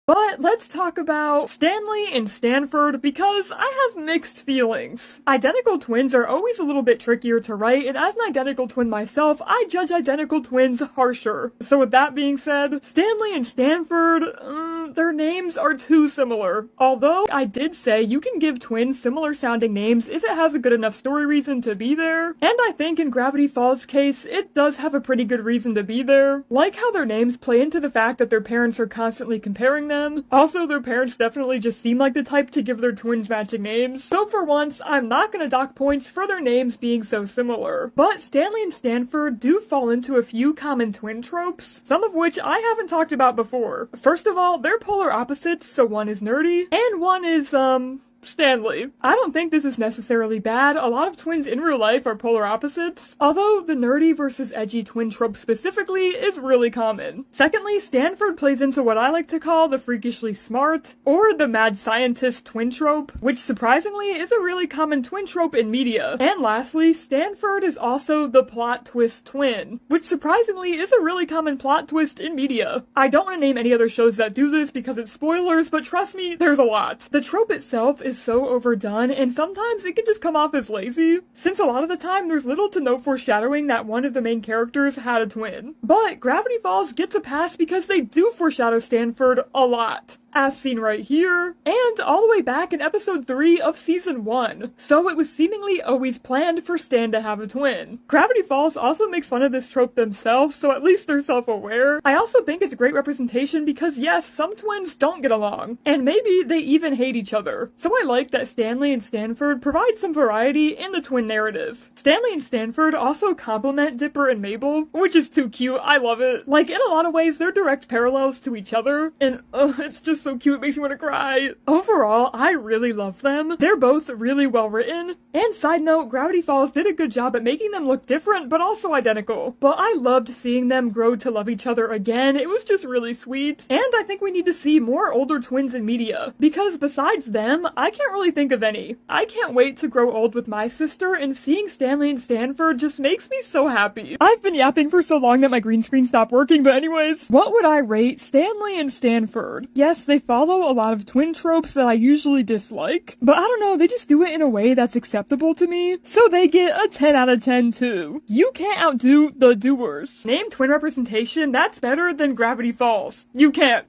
But let's talk about Stanley and Stanford because I have mixed feelings. Identical twins are always a little bit trickier to write, and as an identical twin myself, I judge identical twins harsher. So with that being said, Stanley and Stanford, their names are too similar. Although I did say you can give twins similar sounding names if it has a good enough story reason to be there, and I think in Gravity Falls' case, it does have a pretty good reason to be there. Like how their names play into the fact that their parents are constantly comparing them. Also, their parents definitely just seem like the type to give their twins matching names. So for once, I'm not gonna dock points for their names being so similar. But Stanley and Stanford do fall into a few common twin tropes, some of which I haven't talked about before. First of all, they're polar opposites, so one is nerdy, and one is, Stanley. I don't think this is necessarily bad. A lot of twins in real life are polar opposites, although the nerdy versus edgy twin trope specifically is really common. Secondly, Stanford plays into what I like to call the freakishly smart, or the mad scientist twin trope, which surprisingly is a really common twin trope in media. And lastly, Stanford is also the plot twist twin, which surprisingly is a really common plot twist in media. I don't want to name any other shows that do this because it's spoilers, but trust me, there's a lot. The trope itself is so overdone, and sometimes it can just come off as lazy, since a lot of the time there's little to no foreshadowing that one of the main characters had a twin. But Gravity Falls gets a pass because they do foreshadow Stanford a lot, as seen right here, and all the way back in episode 3 of season 1. So it was seemingly always planned for Stan to have a twin. Gravity Falls also makes fun of this trope themselves, so at least they're self-aware. I also think it's a great representation because yes, some twins don't get along, and maybe they even hate each other. So I like that Stanley and Stanford provide some variety in the twin narrative. Stanley and Stanford also complement Dipper and Mabel, which is too cute, I love it. Like, in a lot of ways, they're direct parallels to each other, and it's just so cute, it makes me want to cry. Overall, I really love them. They're both really well written. And side note, Gravity Falls did a good job at making them look different, but also identical. But I loved seeing them grow to love each other again. It was just really sweet. And I think we need to see more older twins in media, because besides them, I can't really think of any. I can't wait to grow old with my sister, and seeing Stanley and Stanford just makes me so happy. I've been yapping for so long that my green screen stopped working, but anyways, what would I rate Stanley and Stanford? Yes, they follow a lot of twin tropes that I usually dislike, but I don't know, they just do it in a way that's acceptable to me, so they get a 10 out of 10 too. You can't outdo the doers. Name twin representation that's better than Gravity Falls. You can't.